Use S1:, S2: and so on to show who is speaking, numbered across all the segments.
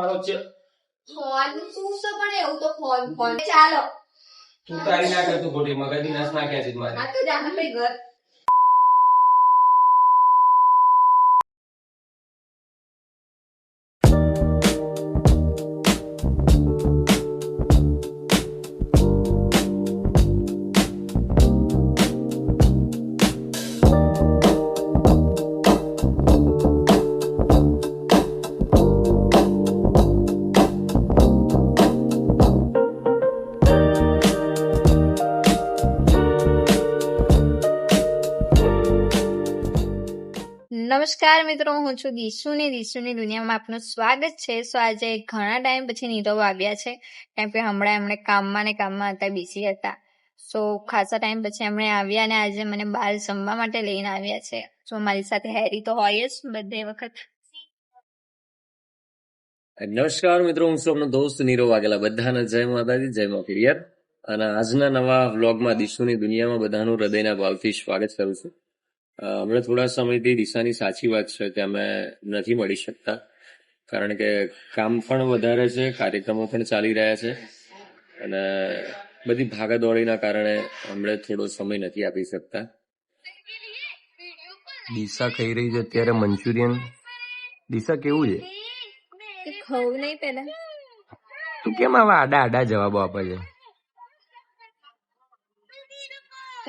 S1: મારો છે
S2: ફોન શું છે પણ એવું તો ફોન ફોન ચાલો
S1: તું તારી ના કરતું ખોટી મગજની નસ નાખ્યા છે મારે.
S2: આ તો જાને ભાઈ ઘર નમસ્કાર મિત્રો, હું છું દિશુની દુનિયામાં આપનું સ્વાગત છે. સો આજે ઘણા ટાઈમ પછી નીરવ આવ્યા છે, કેમ કે હમણાં એમણે કામમાં હતા, બિઝી હતા. સો ખાસા ટાઈમ પછી એમણે આવ્યા અને આજે મને બહાર જમવા માટે લઈને આવ્યા છે. સો મારી સાથે હેરી તો હોય જ બધે વખત.
S3: નમસ્કાર મિત્રો, હું છું આપનો દોસ્ત નીરવ વાઘેલા. બધાને જય માતાજી, જય મા પિયર. અને આજના નવા વ્લોગમાં દિશુની દુનિયામાં બધાનું હૃદયના ભાવથી સ્વાગત કરું છું. હમણાં થોડા સમયથી દિશાની સાચી વાત છે કે અમે નથી મળી શકતા, કારણ કે કામ પણ વધારે છે, કાર્યક્રમો પણ ચાલી રહ્યા છે અને બધી ભાગાદોડીના કારણે હમણાં થોડો સમય નથી આપી શકતા. દિશા ખાઈ રહી છે અત્યારે મંચુરિયન. દિશા કેવું છે?
S2: ખાવું નહીં પેલા
S3: તું કેમ આવા આડા આડા જવાબો આપે છે?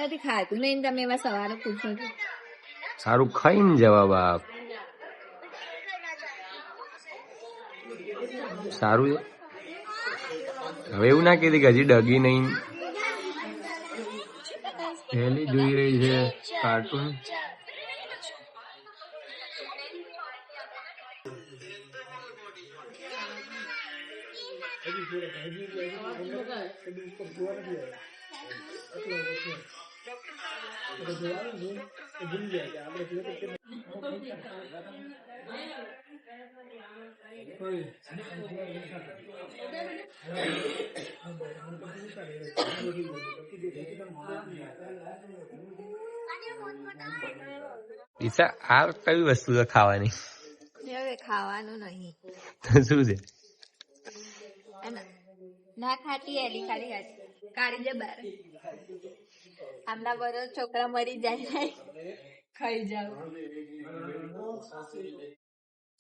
S2: નથી ખાતું નહીં, તમે એમાં સવારે પૂછો છો.
S3: સારું ખાઈને જવાબ આપ. સારું છે. હવે એવું ના કીધી કે હજી ડગી નહીં. પહેલી જોઈ રહી છે કાર્ટૂન. ઈશા, આ કઈ વસ્તુ છે ખાવાની?
S2: હવે ખાવાનું નહીં
S3: તો શું છે?
S2: ના ખાતી એલી ખાલી ખાતી કાઢી દે બાર. આમના બરો છોકરા મરી જાય ખાઈ જાવ.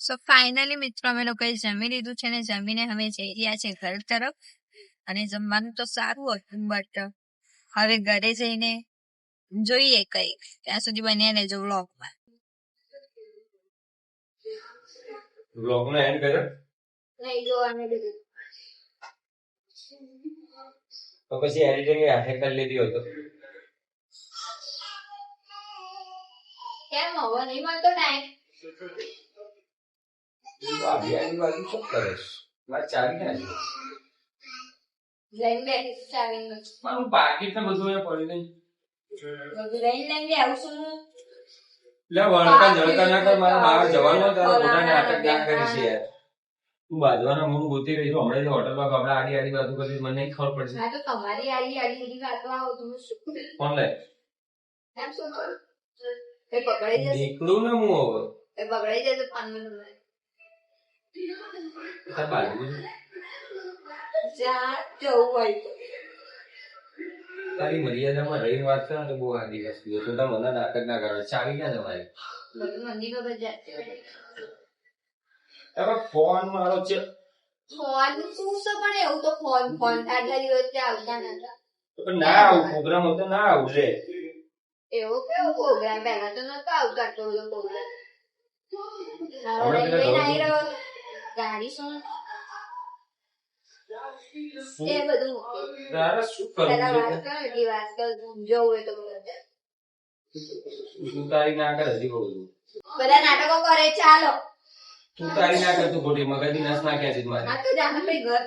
S2: સો ફાઇનલી મિત્રો, અમે લોકોએ જમી લીધું છે ને જમીને અમે જઈ રહ્યા છે ઘર તરફ. અને જમવાનું તો સારું હતું, બટ હવે ઘરે જઈને જોઈએ કઈક. ત્યાં સુધી બન્યા રહેજો વ્લોગમાં.
S1: વ્લોગનો એન્ડ કર્યો
S2: નહીં જોવાનું બધું.
S1: તો પછી એડિટિંગ હાથે કરી લીધી હોય તો
S2: કેમ હવે નહીં મળતો ટાઈમ?
S1: આજુબાજુ શું કરે છે? વાત ચાલી ના છે.
S2: લઈને બેઠી ચાવીને
S1: મારું પાકીટ ને બધું અહીંયા પડી નહીં.
S2: બધું લઈને આવું છું હું.
S1: લે વળકા જળકા ના કર. મારે બહાર જવાનું હોય તારે મોટા નાટક ના કરી છે યાર. તું બાજવાના હું ગોતી રહી છું. હમણાં હોટલમાં કપડા આડી આડી વાતો કરી, મને નહીં ખબર પડશે.
S2: હા તો તમારી આડી આડી બધી વાતો આવો તમે શું
S1: કોણ લે
S2: એમ શું કરું? એ પકડાઈ જશે,
S1: નીકળું ને હું હવે
S2: એ પકડાઈ જશે 5 મિનિટ.
S1: તાર બાજુ
S2: જ્યાં જવું હોય તો.
S1: તારી મર્યાદામાં રહીને વાત કરે તો બહુ સારી વસ્તુ છે. તું તાર મને નાટક ના કરે. ચાવી ક્યાં જવાય?
S2: બધું મંદી ખબર જાતે.
S1: હવે ફોન મારો છે.
S2: ફોન શું છે પણ એવું તો ફોન ફોન આટલા દિવસથી આવતા નતા.
S1: પણ ના આવું પ્રોગ્રામ હતો ના આવું લે.
S2: એવો કેવો પ્રોગ્રામ? પહેલા તો નતો આવતો આટલો બધો પ્રોગ્રામ.
S1: હમણાં પેલા
S2: લઈને આવી રહ્યો ગાડી શું એ બધું મૂકી.
S1: તારે શું કરવું
S2: પેલા વાત
S1: છે?
S2: કરો એટલી વાત કર. જવું હોય તો બધા
S1: તું તારી ના કર. હજી કહું છું
S2: નાટકો કરે ચાલો.
S1: તું તારી ના કરતું ખોટી મગજની નસ નાખ્યા છે મારે.
S2: આ તો જાને ભાઈ ઘર